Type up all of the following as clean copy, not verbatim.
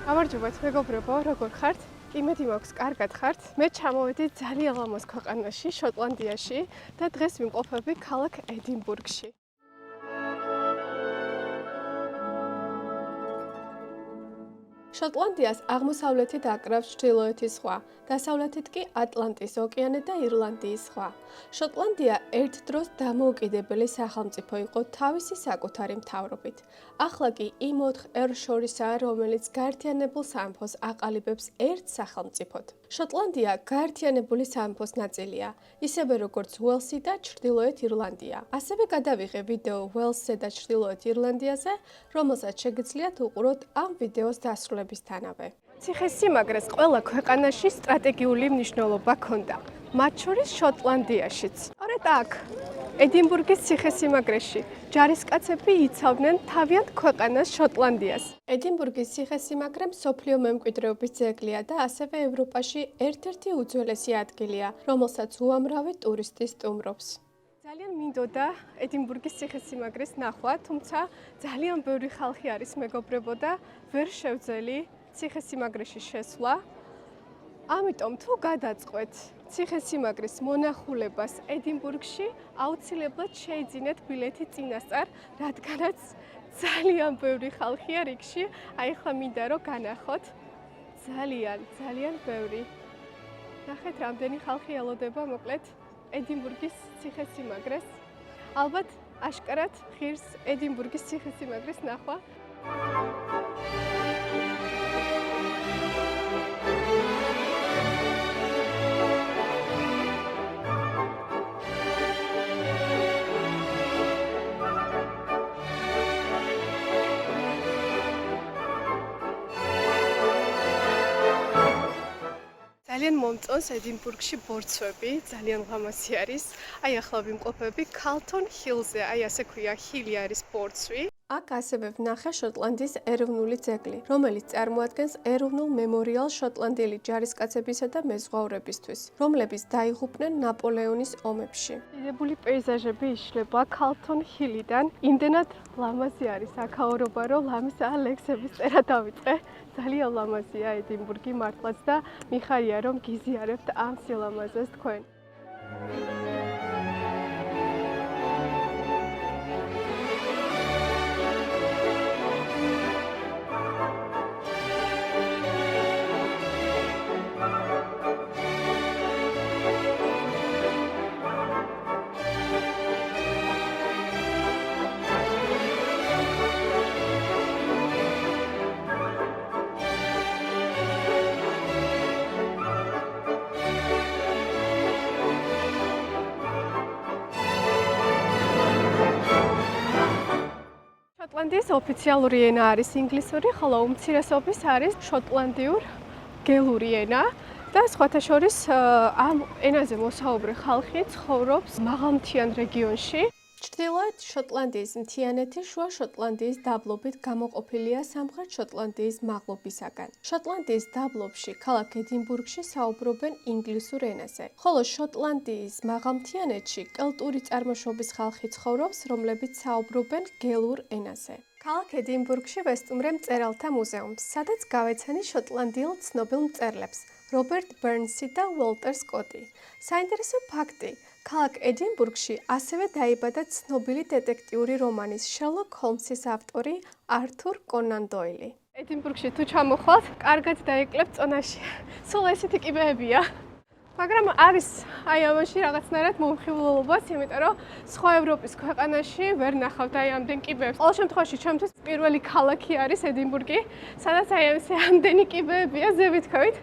გამარჯობათ, მეგობრებო, როგორ ხართ? იმედი მაქვს, კარგად ხართ. მე ჩამოვედი ძალიან ლამაზ ქვეყანაში, შოტლანდიაში და დღეს ვიმყოფები ქალაქ ედინბურგში. შოტლანდიას აღმოსავლეთით აკრავს ჩრდილოეთის ზღვა, დასავლეთით კი ატლანტის ოკეანე და ირლანდიის ზღვა. შოტლანდია ერთ დროს დამოუკიდებელი სახელმწიფო იყო თავისი საკუთარი მთავრობით. ახლა კი იმ 4 ერს შორისაა, რომელიც გაერთიანებულ სამეფოს აყალიბებს ერთ სახელმწიფოდ. შოტლანდია გაერთიანებული სამეფოს ნაწილია, ისევე როგორც უელსი და ჩრდილოეთ ირლანდია. ასევე გადავიღე ვიდეო უელსზე და ჩრდილოეთ ირლანდიაზე, რომელსაც შეგიძლიათ უყუროთ ამ ვიდეოს დასრულებისთანავე. ციხესიმაგრეს ყველა ქვეყანაში სტრატეგიული მნიშვნელობა ჰქონდა, მათ შორის შოტლანდიაშიც. სწორედ აქ, ედინბურგის ციხესიმაგრეში, ჯარისკაცები იცავდნენ თავიანთ ქვეყანას შოტლანდიას. ედინბურგის ციხესიმაგრე მსოფლიო მემკვიდრეობის ძეგლია და ასევე ევროპაში ერთ-ერთი უძველესი ადგილია, რომელსაც უამრავი ტურისტი სტუმრობს. ძალიან მინდოდა ედინბურგის ციხესიმაგრის ნახვა, თუმცა ძალიან ბევრი ხალხი არის მეგობრებო და ვერ შევძელი ციხესიმაგრეში შესვლა. ამიტომ თუ გადაწყვეთ ციხესიმაგრის მონახულებას ედინბურგში, აუცილებლად შეიძინეთ ბილეთი წინასწარ, რადგანაც ძალიან ბევრი ხალხია რიგში. აი ახლა მინდა რომ განახოთ. ძალიან ბევრი. ნახეთ, რამდენი ხალხი ელოდება მოკლედ ედინბურგის ციხესიმაგრეს. ალბათ აშკარად ღირს ედინბურგის ციხესიმაგრის ნახვა. ძალიან მომწონს ედინბურგში ბორცვები, ძალიან ლამაზი არის. აი ახლა ვიმყოფები ქალთონ ჰილზე, აი ასე ქვია, ჰილი არის ბორცვი. აქ ასევე ვნახე შოტლანდიის ეროვნული ძეგლი, რომელიც წარმოადგენს ეროვნულ მემორიალს შოტლანდიელი ჯარისკაცებისა და მეზღვაურებისთვის, რომლებიც დაიღუპნენ ნაპოლეონის ომებში. დიდებული პეიზაჟები იშლება ქალთონ ჰილიდან. იმდენად ლამაზი არის აქაურობა, რომ ლამისაა ლექსების წერა დავიწყე. ძალიან ლამაზია ედინბურგი მართლაც და მიხარია რომ გიზიარებთ ამ სილამაზეს თქვენ. შოტლანდიის ოფიციალური ენა არის ინგლისური, ხოლო უმცირესობის არის შოტლანდიურ გელური ენა და სხვათა შორის ამ ენაზე მოსაუბრე ხალხი ცხოვრობს მაღალმთიან რეგიონში. ჩრდილოეთ შოტლანდიის მთიანეთი შუა შოტლანდიის დაბლობით გამოყოფილია სამხრეთ შოტლანდიის მაღლობისაგან. შოტლანდიის დაბლობში, ქალაქ ედინბურგში საუბრობენ ინგლისურ ენაზე, ხოლო შოტლანდიის მაღალმთიანეთში კელტური წარმოშობის ხალხი ცხოვრობს, რომლებიც საუბრობენ გელურ ენაზე. ქალაქ ედინბურგში ვესტუმრე მწერალთა მუზეუმს, სადაც გავეცანი შოტლანდიელ ცნობილ მწერლებს, რობერტ ბერნსი და უოლტერ სკოტი. საინტერესო ფაქტი, ქალაქ ედინბურგში ასევე დაიბადა ცნობილი დეტექტიური რომანის შერლოკ ჰოლმსის ავტორი ართურ კონან დოილი. ედინბურგში თუ ჩამოხვალთ, კარგად დაიკლებთ წონაში. სულ ესეთი კიბეებია. მაგრამ არის აი ამაში რაღაცნაირად მომხიბლულობას, იმიტომ რომ სხვა ევროპის ქვეყანაში ვერ ნახავთ აი ამდენ კიბეებს. ყოველ შემთხვევაში ჩემთვის პირველი ქალაქი არის ედინბურგი, სადაც აი ესე ამდენი კიბეებია, ზევითქვით,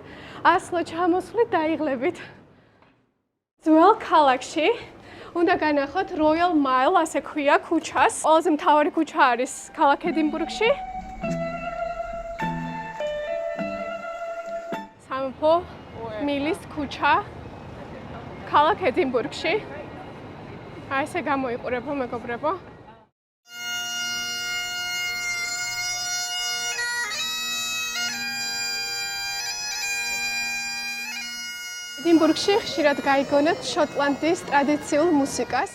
ასლო ჩამოსვლით დაიღლებით. ძველ ქალაქში უნდა განახოთ Royal Mile, ასე ქვია ქუჩას. ყველაზე მთავარი ქუჩა არის ქალაქ ედინბურგში. სამეფო მილის ქუჩა ქალაქ ედინბურგში. აი ესე გამოიყურებო მეგობრებო. ედინბურგში ხშირად გაიგონებთ შოტლანდიის ტრადიციულ მუსიკას.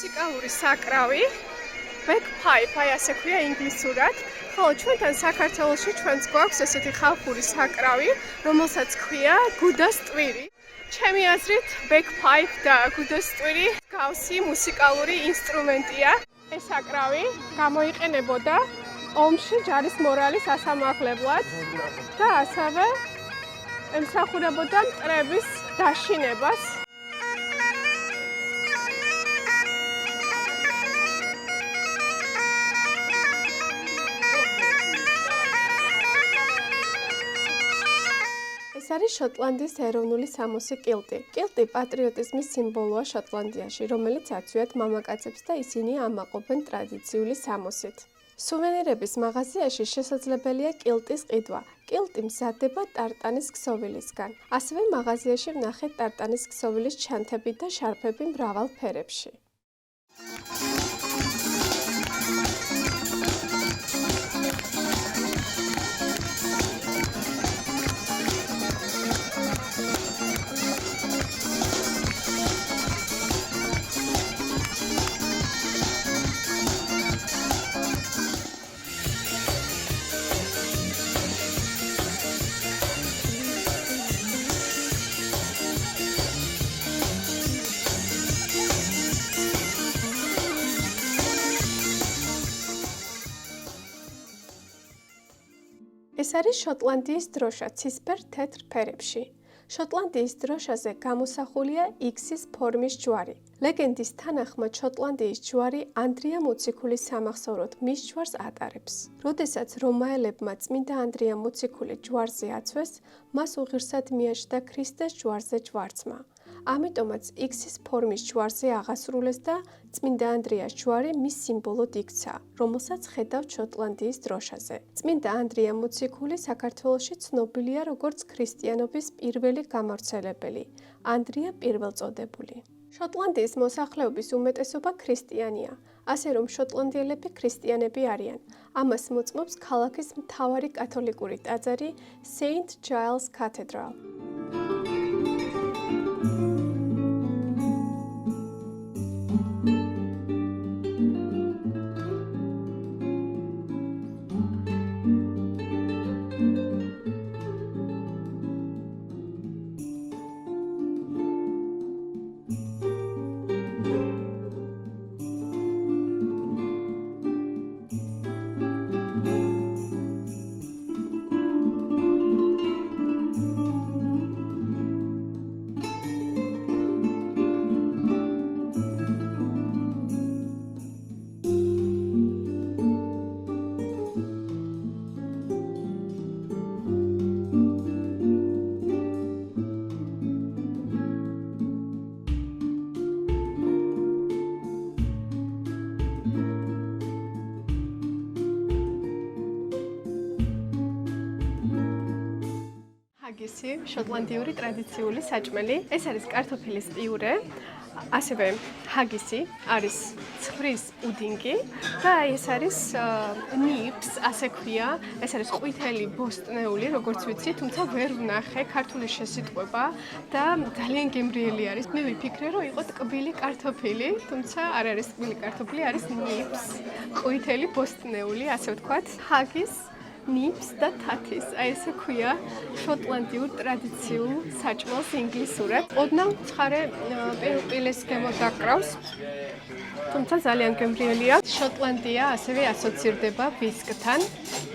მუსიკალური საკრავი, bagpipe, აი ასე ქვია ინგლისურად. ხოლო ჩვენთან საქართველოში ჩვენც გვაქვს ესეთი ხალხური საკრავი, რომელსაც ქვია გუდას ტვირი. ჩემი აზრით, bagpipe და გუდას ტვირი გავსი მუსიკალური ინსტრუმენტია. ეს საკრავი გამოიყენებოდა ომში ჯარის მორალის ასამაღლებლად და ასევე ემსახურებოდა მტრების დაშინებას. ეს არის შოტლანდიის ეროვნული სამოსი კილტი. კილტი პატრიოტიზმის სიმბოლოა შოტლანდიაში, რომელიც აცვიათ მამაკაცებს და ისინი ამაყობენ ტრადიციული სამოსით. სუვენირების მაღაზიაში შესაძლებელია კილტის ყიდვა. კილტი მზადდება ტარტანის ქსოვილისგან. ასევე მაღაზიაში ვნახეთ ტარტანის ქსოვილის ჩანთები და შარფები მრავალ ფერებში. ეს არის შოტლანდიის დროშა ცისფერ თეთრ ფერებში. შოტლანდიის დროშაზე გამოსახულია X-ის ფორმის ჯვარი. ლეგენდის თანახმად შოტლანდიის ჯვარი ანდრია მოციქულის სამახსოვროდ მის ჯვარს ატარებს. როდესაც რომაელებმა წმინდა ანდრია მოციქული ჯვარზე აცვეს, მას უღირსად მიაჩნდა ქრისტეს ჯვარზე ჯვარცმა. ამიტომაც X-ის ფორმის ჯვარზე აღასრულეს და წმინდა ანდრიას ჯვარი მის სიმბოლოდ იქცა, რომელსაც ხედავთ შოტლანდიის დროშაზე. წმინდა ანდრია მოციქული საქართველოში ცნობილია როგორც ქრისტიანობის პირველი გამავრცელებელი, ანდრია პირველწოდებული. შოტლანდიის მოსახლეობის უმეტესობა ქრისტიანია, ასე რომ შოტლანდიელები ქრისტიანები არიან. ამას მოწმობს ქალაქის მთავარი კათოლიკური ტაძარი Saint Giles Cathedral. ჰაგისი, შოტლანდიური ტრადიციული საჭმელი. ეს არის კარტოფილის პიურე, ასევე ჰაგისი არის ცხვრის პუდინგი და ეს არის ნიპს, ასე ქვია. ეს არის ყვითელი ბოსტნეული, როგორც ვიცი, თუმცა ვერ ვნახე ქართული შესიტყვება და ძალიან გემრიელი არის. მე ვიფიქრე, რომ იყო ტკბილი კარტოფილი, თუმცა არ არის ტკბილი კარტოფილი, არის ნიპს, ყვითელი ბოსტნეული, ასე ვთქვათ. ჰაგის ნიპს და თათის, აი ესე ქვია შოტლანდიურ ტრადიციულ საჭმელს ინგლისურად. ოდნავ ცხარე პირპილის გემო დაკრავს, თუმცა ძალიან გემრიელია. შოტლანდია ასევე ასოცირდება ვისკთან.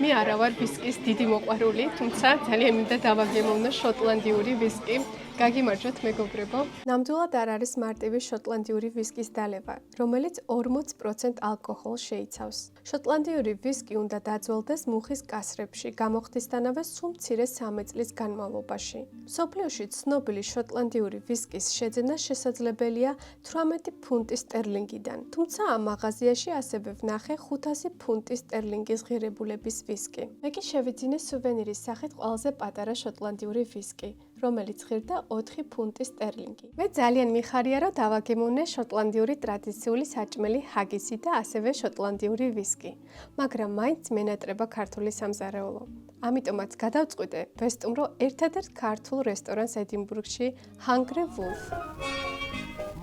მე არა ვარ ვისკის დიდი მოყვარული, თუმცა ძალიან მინდა დავაგემოვნო შოტლანდიური ვისკი. გაგიმარჯვოთ მეგობრებო. ნამდვილად არ არის მარტივი შოტლანდიური ვისკის დალევა, რომელიც 40% ალკოჰოლს შეიცავს. შოტლანდიური ვისკი უნდა დაძველდეს მუხის კასრებში, გამოხდისთანავე სულ მცირე 3 წლის განმავლობაში. მსოფლიოში ცნობილი შოტლანდიური ვისკის შეძენა შესაძლებელია 18 ფუნტი სტერლინგიდან, თუმცა ამ მაღაზიაში ასევე ვნახე 500 ფუნტი სტერლინგის ღირებულების ვისკი. მე კი შევიძინე სუვენირის სახით ყველაზე პატარა შოტლანდიური ვისკი, რომელიც ღირდა 4 ფუნტი სტერლინგი. მე ძალიან მიხარია, რომ დავაგემოვნე შოტლანდიური ტრადიციული საჭმელი ჰაგისი და ასევე შოტლანდიური ვისკი, მაგრამ მაინც მენატრება ქართული სამზარეულო. ამიტომაც გადავწყვიტე ვესტუმრო ერთადერთ ქართულ რესტორანს ედინბურგში Hungry Wolf.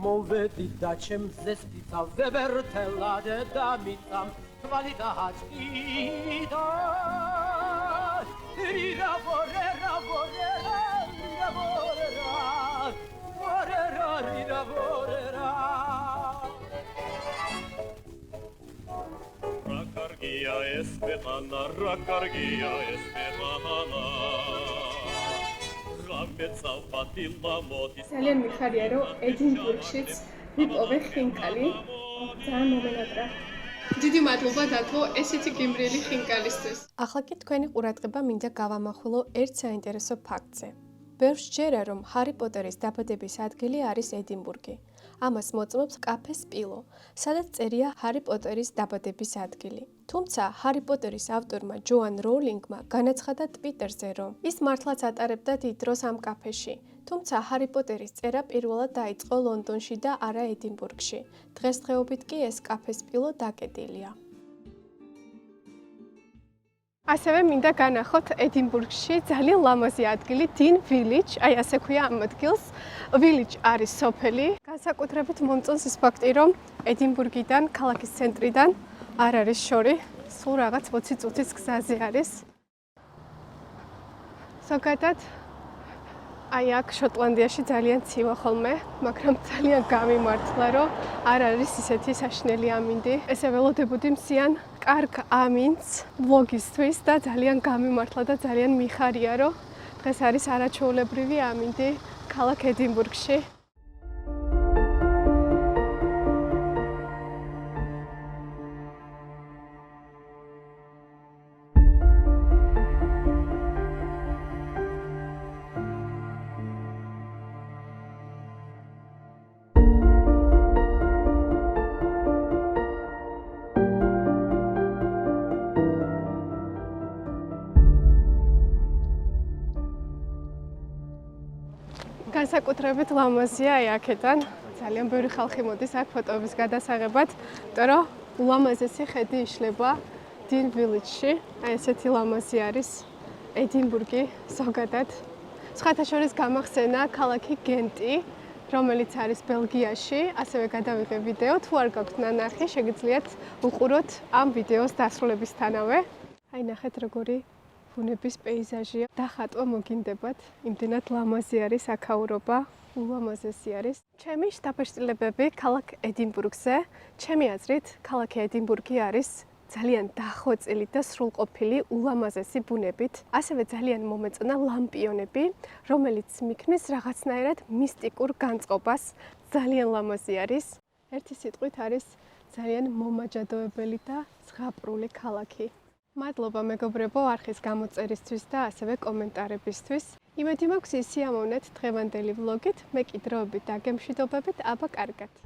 მოვედი და ჩემზე სპიცა ვებერთელა და მიწამ თვალი და ჰაჭკიდა რირა ვორერა ვორერა რირა ვორერა ვორერა რირა ვორერა რა კარგია ეს ქვეყანა რა კარგია ეს ქვეყანა ძალიან მიხარია, რომ ედინბურგშიც ვიპოვე ხინკალი. ძალიან მომენატრა. დიდი მადლობა დათო ესეთი გემრიელი ხინკალისთვის. ახლა კი თქვენი ყურადღება მინდა გავამახვილო ერთ საინტერესო ფაქტზე. ბევრს ჯერა, რომ ჰარი პოტერის დაბადების ადგილი არის ედინბურგი. ამას მოწმობს კაფე სპილო, სადაც წერია ჰარი პოტერის დაბადების ადგილი. თუმცა ჰარი პოტერის ავტორმა ჯოან როულინგმა განაცხადა ტვიტერზე, რომ ის მართლაც ატარებდა დიდ დროს ამ კაფეში. თუმცა ჰარი პოტერის წერა პირველად დაიწყო ლონდონში და არა ედინბურგში. დღესდღეობით კი ეს კაფე სპილო დაკეტილია. ასევე მინდა განახოთ ედინბურგში ძალიან ლამაზი ადგილი 딘 ვილიჯ, აი ასე ქვია ამ ადგილს. ვილიჯ არის სოფელი. განსაკუთრებით მომწონს ის ფაქტი, რომ ედინბურგიდან, ქალაქის ცენტრიდან არ არის შორი, სულ რაღაც 20 წუთის გზაზე არის. ზოგადად აი აქ შოტლანდიაში ძალიან ცივა ხოლმე, მაგრამ ძალიან გამიმართლა, რომ არ არის ისეთი საშინელი ამინდი. ესე ველოდებოდი მსიან კარგ ამინდს ვლოგისთვის და ძალიან გამიმართლა და ძალიან მიხარია, რომ დღეს არის არაჩვეულებრივი ამინდი ქალაქ ედინბურგში. განსაკუთრებით ლამაზია აი აქედან. ძალიან ბევრი ხალხი მოდის აქ ფოტოების გადასაღებად, იმიტომ რომ ულამაზესი ხედი იშლება 딘 ვილიჯში. აი ესეთი ლამაზი არის ედინბურგი ზოგადად. სხვათა შორის გამახსენა ქალაქი გენტი, რომელიც არის ბელგიაში. ასევე გადავიღე ვიდეო, თუ არ გაქვთ ნანახი, შეგიძლიათ უყუროთ ამ ვიდეოს დასრულებისთანავე. აი ნახეთ როგორი ბუნების პეიზაჟია. დახატვა მოგინდებათ, იმდენად ლამაზი არის აქაურობა, ულამაზესი არის. ჩემი შთაბეჭდილებები ქალაქ ედინბურგზე. ჩემი აზრით, ქალაქი ედინბურგი არის ძალიან დახვეწილი და სრულყოფილი ულამაზესი ბუნებით. ასევე ძალიან მომეწონა ლამპიონები, რომელიც მიქმნის რაღაცნაირად მისტიკურ განწყობას. ძალიან ლამაზი არის. ერთი სიტყვით არის ძალიან მომაჯადოებელი და ზღაპრული ქალაქი. მადლობა მეგობრებო არხის გამოწერისთვის და ასევე კომენტარებისთვის. იმედი მაქვს ისიამოვნეთ დღევანდელი ვლოგით, მე კი დროებით და გემშვიდობებით, აბა კარგად.